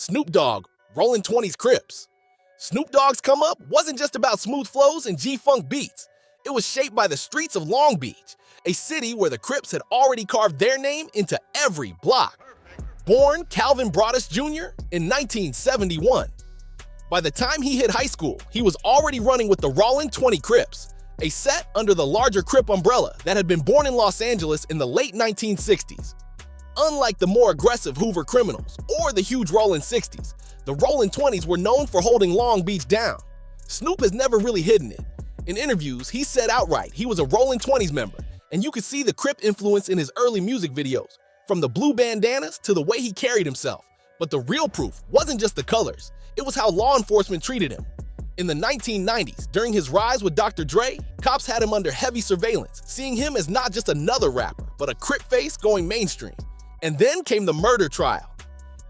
Snoop Dogg, Rollin 20's Crips. Snoop Dogg's come up wasn't just about smooth flows and G-Funk beats. It was shaped by the streets of Long Beach, a city where the Crips had already carved their name into every block. Born Calvin Broadus Jr. in 1971. By the time he hit high school, he was already running with the Rollin 20 Crips, a set under the larger Crip umbrella that had been born in Los Angeles in the late 1960s. Unlike the more aggressive Hoover Criminals or the huge Rollin 60s, the Rollin 20s were known for holding Long Beach down. Snoop has never really hidden it. In interviews, he said outright he was a Rollin 20s member, and you could see the Crip influence in his early music videos, from the blue bandanas to the way he carried himself. But the real proof wasn't just the colors, it was how law enforcement treated him. In the 1990s, during his rise with Dr. Trey, cops had him under heavy surveillance, seeing him as not just another rapper, but a Crip face going mainstream. And then came the murder trial.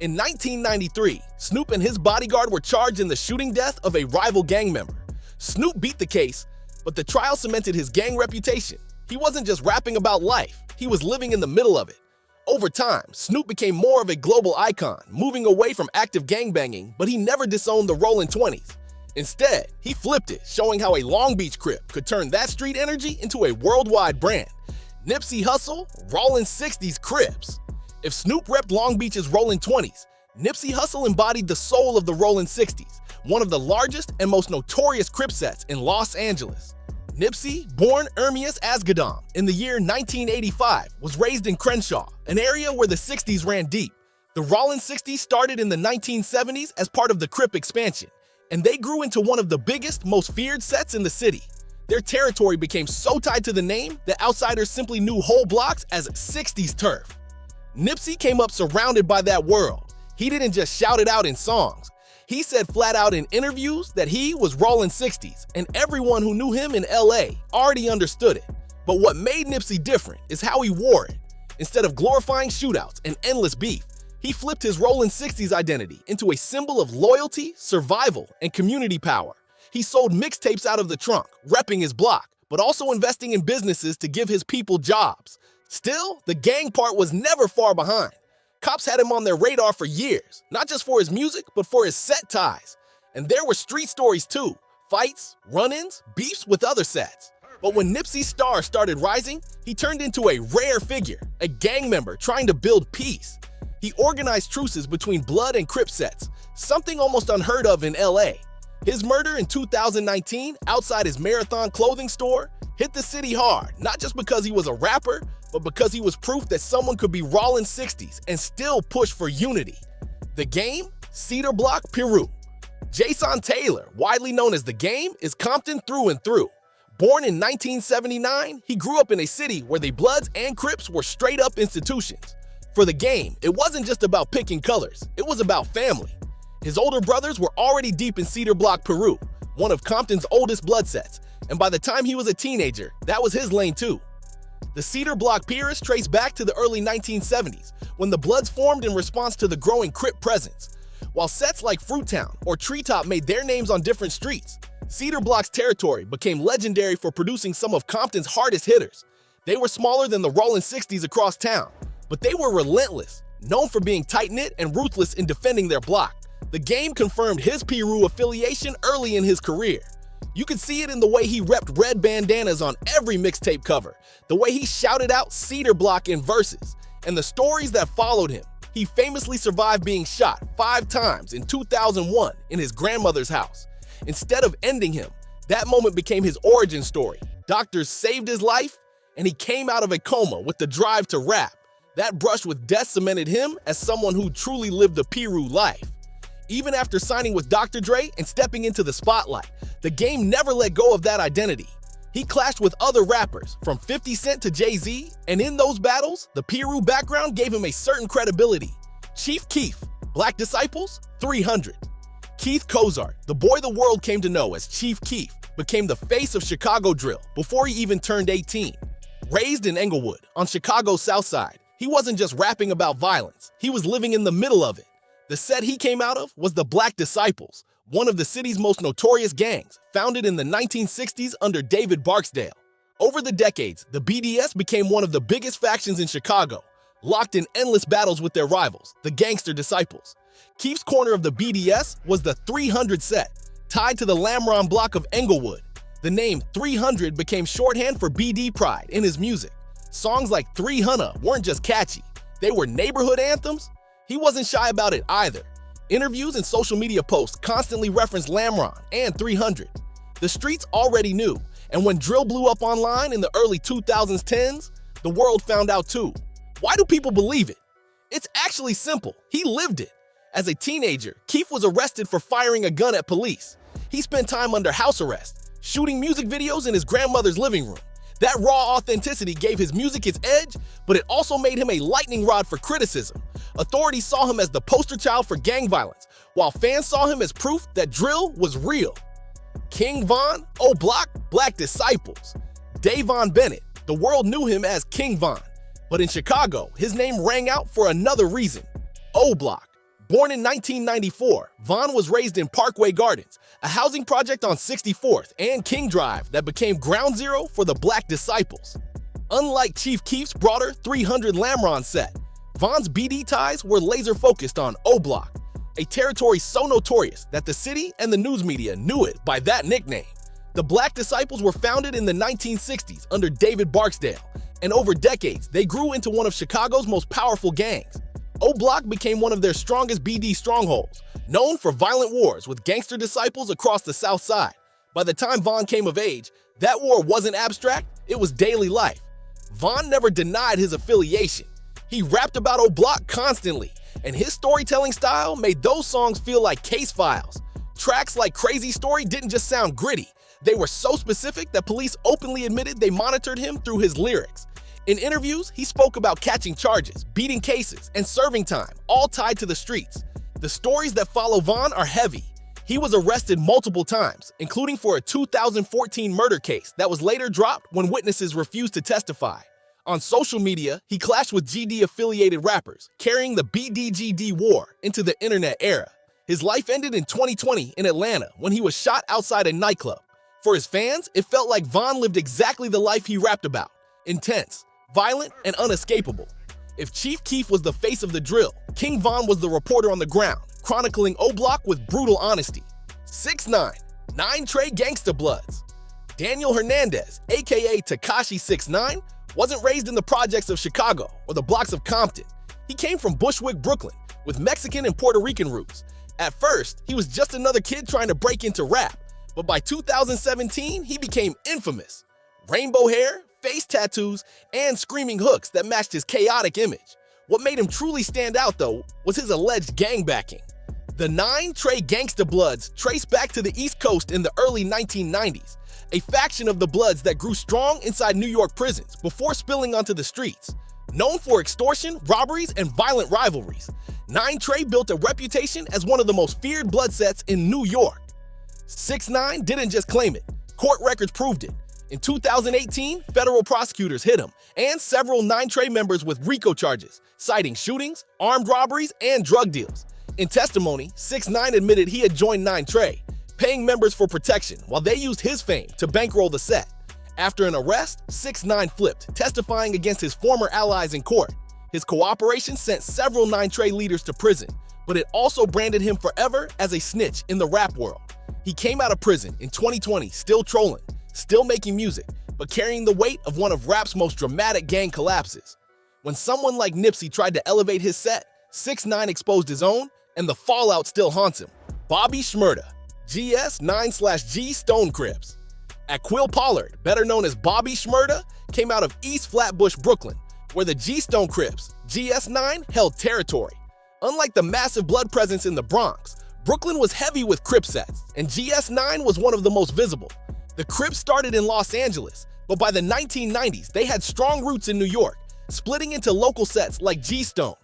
In 1993, Snoop and his bodyguard were charged in the shooting death of a rival gang member. Snoop beat the case, but the trial cemented his gang reputation. He wasn't just rapping about life, he was living in the middle of it. Over time, Snoop became more of a global icon, moving away from active gangbanging, but he never disowned the Rollin 20s. Instead, he flipped it, showing how a Long Beach Crip could turn that street energy into a worldwide brand. Nipsey Hussle, Rollin 60s Crips. If Snoop repped Long Beach's Rollin 20s, Nipsey Hussle embodied the soul of the Rollin 60s, one of the largest and most notorious Crip sets in Los Angeles. Nipsey, born Ermias Asghedom in the year 1985, was raised in Crenshaw, an area where the 60s ran deep. The Rollin 60s started in the 1970s as part of the Crip expansion, and they grew into one of the biggest, most feared sets in the city. Their territory became so tied to the name that outsiders simply knew whole blocks as 60s turf. Nipsey came up surrounded by that world. He didn't just shout it out in songs. He said flat out in interviews that he was Rollin 60s, and everyone who knew him in LA already understood it. But what made Nipsey different is how he wore it. Instead of glorifying shootouts and endless beef, he flipped his Rollin 60s identity into a symbol of loyalty, survival, and community power. He sold mixtapes out of the trunk, repping his block, but also investing in businesses to give his people jobs. Still, the gang part was never far behind. Cops had him on their radar for years, not just for his music, but for his set ties. And there were street stories too, fights, run-ins, beefs with other sets. But when Nipsey's star started rising, he turned into a rare figure, a gang member trying to build peace. He organized truces between Blood and Crip sets, something almost unheard of in LA. His murder in 2019 outside his Marathon clothing store hit the city hard, not just because he was a rapper, but because he was proof that someone could be Rollin 60s and still push for unity. The Game, Cedar Block, Peru. Jason Taylor, widely known as The Game, is Compton through and through. Born in 1979, he grew up in a city where the Bloods and Crips were straight-up institutions. For The Game, it wasn't just about picking colors, it was about family. His older brothers were already deep in Cedar Block, Peru, one of Compton's oldest blood sets, and by the time he was a teenager, that was his lane too. The Cedar Block Piers trace back to the early 1970s, when the Bloods formed in response to the growing Crip presence. While sets like Fruittown or Treetop made their names on different streets, Cedar Block's territory became legendary for producing some of Compton's hardest hitters. They were smaller than the Rollin 60s across town, but they were relentless, known for being tight-knit and ruthless in defending their block. The Game confirmed his Piru affiliation early in his career. You could see it in the way he repped red bandanas on every mixtape cover, the way he shouted out Cedar Block in verses, and the stories that followed him. He famously survived being shot 5 times in 2001 in his grandmother's house. Instead of ending him, that moment became his origin story. Doctors saved his life, and he came out of a coma with the drive to rap. That brush with death cemented him as someone who truly lived the Piru life. Even after signing with Dr. Dre and stepping into the spotlight, The Game never let go of that identity. He clashed with other rappers, from 50 Cent to Jay-Z, and in those battles, the Piru background gave him a certain credibility. Chief Keef, Black Disciples, 300. Keith Cozart, the boy the world came to know as Chief Keef, became the face of Chicago drill before he even turned 18. Raised in Englewood, on Chicago's South Side, he wasn't just rapping about violence, he was living in the middle of it. The set he came out of was the Black Disciples, one of the city's most notorious gangs, founded in the 1960s under David Barksdale. Over the decades, the BDS became one of the biggest factions in Chicago, locked in endless battles with their rivals, the Gangster Disciples. Keef's corner of the BDS was the 300 set, tied to the Lamron block of Englewood. The name 300 became shorthand for BD pride in his music. Songs like 300 weren't just catchy, they were neighborhood anthems. He wasn't shy about it either. Interviews and social media posts constantly referenced Lamron and 300. The streets already knew, and when drill blew up online in the early 2010s, the world found out too. Why do people believe it? It's actually simple. He lived it. As a teenager, Keef was arrested for firing a gun at police. He spent time under house arrest, shooting music videos in his grandmother's living room. That raw authenticity gave his music its edge, but it also made him a lightning rod for criticism. Authorities saw him as the poster child for gang violence, while fans saw him as proof that drill was real. King Von, O Block, Black Disciples. Davon Bennett, the world knew him as King Von, but in Chicago, his name rang out for another reason. O Block. Born in 1994, Von was raised in Parkway Gardens, a housing project on 64th and King Drive that became ground zero for the Black Disciples. Unlike Chief Keef's broader 300 Lamron set, Von's BD ties were laser-focused on O Block, a territory so notorious that the city and the news media knew it by that nickname. The Black Disciples were founded in the 1960s under David Barksdale, and over decades, they grew into one of Chicago's most powerful gangs. O Block became one of their strongest BD strongholds, known for violent wars with gangster disciples across the South Side. By the time Von came of age, that war wasn't abstract, it was daily life. Von never denied his affiliation. He rapped about O Block constantly, and his storytelling style made those songs feel like case files. Tracks like Crazy Story didn't just sound gritty, they were so specific that police openly admitted they monitored him through his lyrics. In interviews, he spoke about catching charges, beating cases, and serving time, all tied to the streets. The stories that follow Von are heavy. He was arrested multiple times, including for a 2014 murder case that was later dropped when witnesses refused to testify. On social media, he clashed with GD-affiliated rappers, carrying the BDGD war into the internet era. His life ended in 2020 in Atlanta when he was shot outside a nightclub. For his fans, it felt like Von lived exactly the life he rapped about: intense, violent, and unescapable. If Chief Keef was the face of the drill, King Von was the reporter on the ground, chronicling O Block with brutal honesty. 6ix9ine, 9 Trey Gangsta Bloods. Daniel Hernandez, aka Tekashi 6ix9ine, wasn't raised in the projects of Chicago or the blocks of Compton. He came from Bushwick, Brooklyn, with Mexican and Puerto Rican roots. At first, he was just another kid trying to break into rap, but by 2017, he became infamous. Rainbow hair, face tattoos, and screaming hooks that matched his chaotic image. What made him truly stand out, though, was his alleged gang backing. The 9 Trey Gangsta Bloods trace back to the East Coast in the early 1990s, a faction of the Bloods that grew strong inside New York prisons before spilling onto the streets. Known for extortion, robberies, and violent rivalries, 9 Trey built a reputation as one of the most feared blood sets in New York. 6ix9ine didn't just claim it, court records proved it. In 2018, federal prosecutors hit him and several 9 Trey members with RICO charges, citing shootings, armed robberies, and drug deals. In testimony, 6ix9ine admitted he had joined 9 Trey, paying members for protection while they used his fame to bankroll the set. After an arrest, 6ix9ine flipped, testifying against his former allies in court. His cooperation sent several 9 Trey leaders to prison, but it also branded him forever as a snitch in the rap world. He came out of prison in 2020 still trolling, still making music, but carrying the weight of one of rap's most dramatic gang collapses. When someone like Nipsey tried to elevate his set, 6ix9ine exposed his own, and the fallout still haunts him. Bobby Shmurda, GS9/G Stone Crips. Aquill Pollard, better known as Bobby Shmurda, came out of East Flatbush, Brooklyn, where the G Stone Crips, GS9, held territory. Unlike the massive blood presence in the Bronx, Brooklyn was heavy with Crip sets, and GS9 was one of the most visible. The Crips started in Los Angeles, but by the 1990s, they had strong roots in New York, splitting into local sets like G-Stone.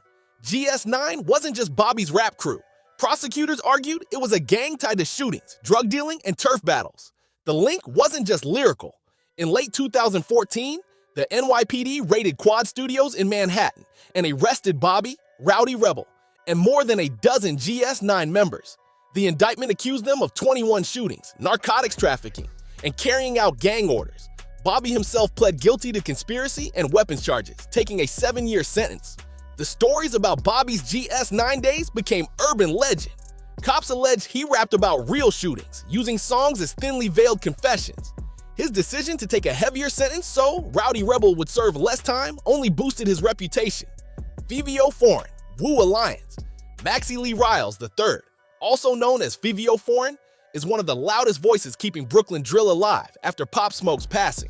GS9 wasn't just Bobby's rap crew. Prosecutors argued it was a gang tied to shootings, drug dealing, and turf battles. The link wasn't just lyrical. In late 2014, the NYPD raided Quad Studios in Manhattan and arrested Bobby, Rowdy Rebel, and more than a dozen GS9 members. The indictment accused them of 21 shootings, narcotics trafficking, and carrying out gang orders. Bobby himself pled guilty to conspiracy and weapons charges, taking a 7-year sentence. The stories about Bobby's GS9 days became urban legend. Cops allege he rapped about real shootings, using songs as thinly veiled confessions. His decision to take a heavier sentence so Rowdy Rebel would serve less time only boosted his reputation. Fivio Foreign, Wu Alliance. Maxie Lee Riles III, also known as Fivio Foreign, is one of the loudest voices keeping Brooklyn drill alive after Pop Smoke's passing.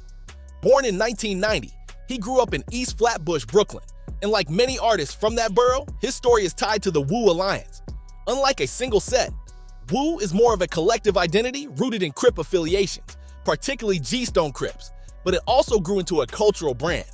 Born in 1990, he grew up in East Flatbush, Brooklyn, and like many artists from that borough, his story is tied to the Wu Alliance. Unlike a single set, Wu is more of a collective identity rooted in Crip affiliations, particularly G-Stone Crips, but it also grew into a cultural brand.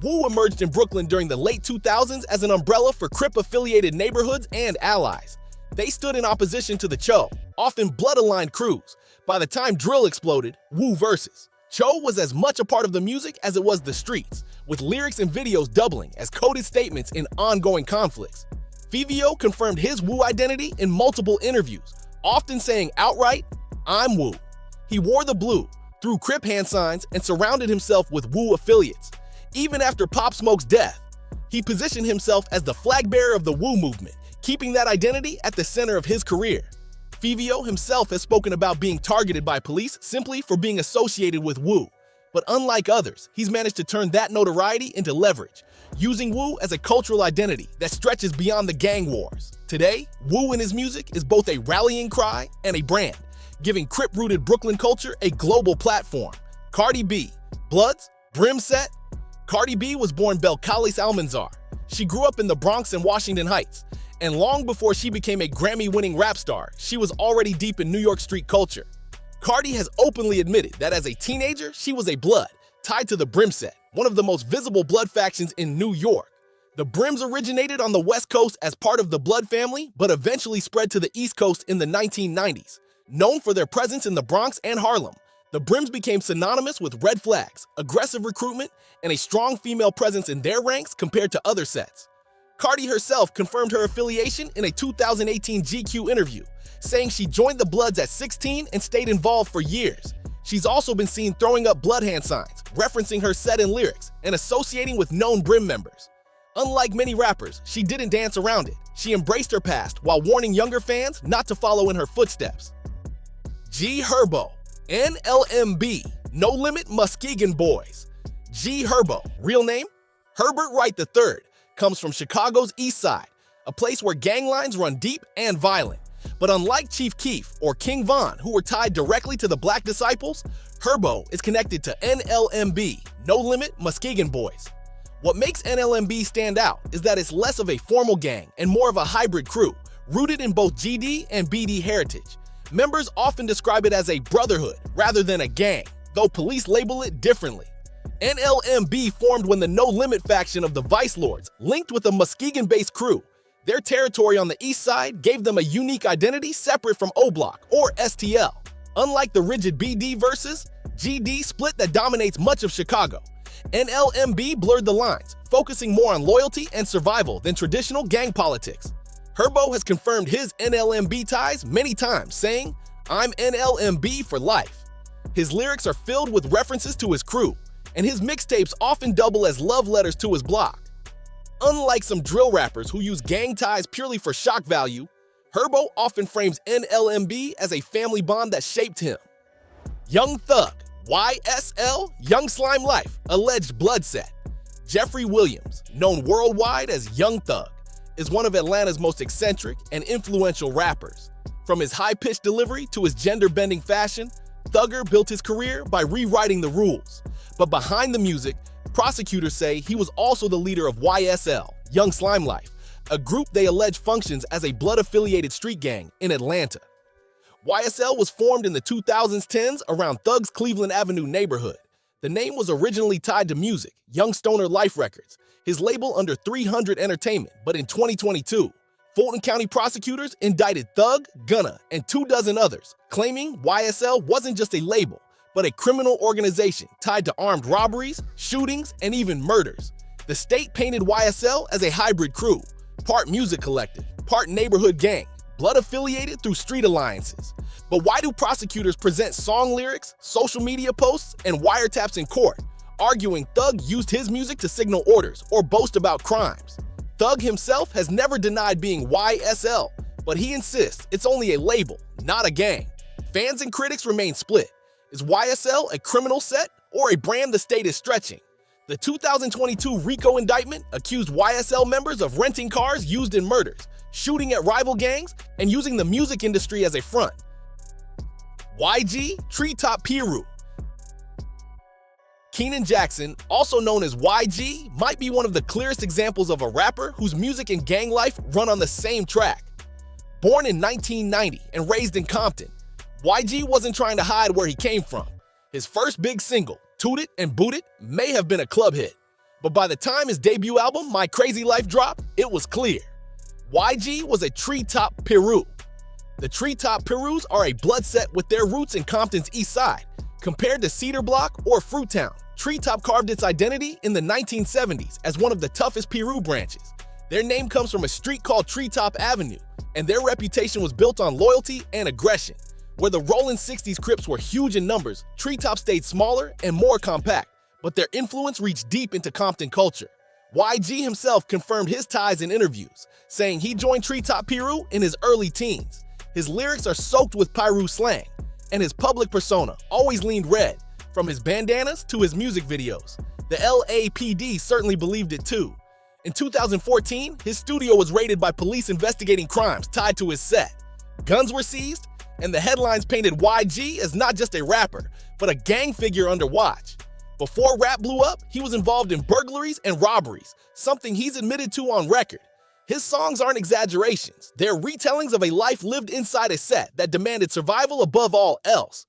Wu emerged in Brooklyn during the late 2000s as an umbrella for Crip-affiliated neighborhoods and allies. They stood in opposition to the Cho, often blood-aligned crews. By the time drill exploded, Wu versus Cho was as much a part of the music as it was the streets, with lyrics and videos doubling as coded statements in ongoing conflicts. Fivio confirmed his Wu identity in multiple interviews, often saying outright, "I'm Wu." He wore the blue, threw Crip hand signs, and surrounded himself with Wu affiliates. Even after Pop Smoke's death, he positioned himself as the flag bearer of the Wu movement, keeping that identity at the center of his career. Fivio himself has spoken about being targeted by police simply for being associated with Wu. But unlike others, he's managed to turn that notoriety into leverage, using Wu as a cultural identity that stretches beyond the gang wars. Today, Wu in his music is both a rallying cry and a brand, giving Crip-rooted Brooklyn culture a global platform. Cardi B, Bloods, Brimset. Cardi B was born Belcalis Almanzar. She grew up in the Bronx and Washington Heights, and long before she became a Grammy-winning rap star, she was already deep in New York street culture. Cardi has openly admitted that as a teenager, she was a Blood, tied to the Brimset, one of the most visible Blood factions in New York. The Brims originated on the West Coast as part of the Blood family, but eventually spread to the East Coast in the 1990s. Known for their presence in the Bronx and Harlem, the Brims became synonymous with red flags, aggressive recruitment, and a strong female presence in their ranks compared to other sets. Cardi herself confirmed her affiliation in a 2018 GQ interview, saying she joined the Bloods at 16 and stayed involved for years. She's also been seen throwing up blood hand signs, referencing her set and lyrics, and associating with known Brim members. Unlike many rappers, she didn't dance around it. She embraced her past while warning younger fans not to follow in her footsteps. Herbo, NLMB, No Limit Muskegon Boys. Herbo, real name? Herbert Wright III, comes from Chicago's East Side, a place where gang lines run deep and violent. But unlike Chief Keef or King Von, who were tied directly to the Black Disciples, Herbo is connected to NLMB, No Limit Muskegon Boys. What makes NLMB stand out is that it's less of a formal gang and more of a hybrid crew, rooted in both GD and BD heritage. Members often describe it as a brotherhood rather than a gang, though police label it differently. NLMB formed when the No Limit faction of the Vice Lords linked with a Muskegon-based crew. Their territory on the east side gave them a unique identity separate from O-Block or STL. Unlike the rigid BD versus GD split that dominates much of Chicago, NLMB blurred the lines, focusing more on loyalty and survival than traditional gang politics. Herbo has confirmed his NLMB ties many times, saying, "I'm NLMB for life." His lyrics are filled with references to his crew, and his mixtapes often double as love letters to his block. Unlike some drill rappers who use gang ties purely for shock value, Herbo often frames NLMB as a family bond that shaped him. Young Thug, YSL, Young Slime Life, alleged blood set. Jeffrey Williams, known worldwide as Young Thug, is one of Atlanta's most eccentric and influential rappers. From his high-pitched delivery to his gender-bending fashion, Thugger built his career by rewriting the rules. But behind the music, prosecutors say he was also the leader of YSL, Young Slime Life, a group they allege functions as a blood-affiliated street gang in Atlanta. YSL was formed in the 2010s around Thug's Cleveland Avenue neighborhood. The name was originally tied to music, Young Stoner Life Records, his label under 300 Entertainment, but in 2022, Fulton County prosecutors indicted Thug, Gunna, and 24 others, claiming YSL wasn't just a label, but a criminal organization tied to armed robberies, shootings, and even murders. The state painted YSL as a hybrid crew, part music collective, part neighborhood gang, blood-affiliated through street alliances. But why do prosecutors present song lyrics, social media posts, and wiretaps in court, arguing Thug used his music to signal orders or boast about crimes? Thug himself has never denied being YSL, but he insists it's only a label, not a gang. Fans and critics remain split. Is YSL a criminal set or a brand the state is stretching? The 2022 RICO indictment accused YSL members of renting cars used in murders, shooting at rival gangs, and using the music industry as a front. YG Treetop Piru. Keenan Jackson, also known as YG, might be one of the clearest examples of a rapper whose music and gang life run on the same track. Born in 1990 and raised in Compton, YG wasn't trying to hide where he came from. His first big single, Toot It and Boot It, may have been a club hit, but by the time his debut album, My Crazy Life, dropped, it was clear. YG was a Treetop Piru. The Treetop Pirus are a blood set with their roots in Compton's east side. Compared to Cedar Block or Fruittown, Treetop carved its identity in the 1970s as one of the toughest Piru branches. Their name comes from a street called Treetop Avenue, and their reputation was built on loyalty and aggression. Where the Rollin 60s Crips were huge in numbers, Treetop stayed smaller and more compact, but their influence reached deep into Compton culture. YG himself confirmed his ties in interviews, saying he joined Treetop Piru in his early teens. His lyrics are soaked with Piru slang, and his public persona always leaned red, from his bandanas to his music videos. The LAPD certainly believed it too. In 2014, his studio was raided by police investigating crimes tied to his set. Guns were seized, and the headlines painted YG as not just a rapper, but a gang figure under watch. Before rap blew up, he was involved in burglaries and robberies, something he's admitted to on record. His songs aren't exaggerations, they're retellings of a life lived inside a set that demanded survival above all else.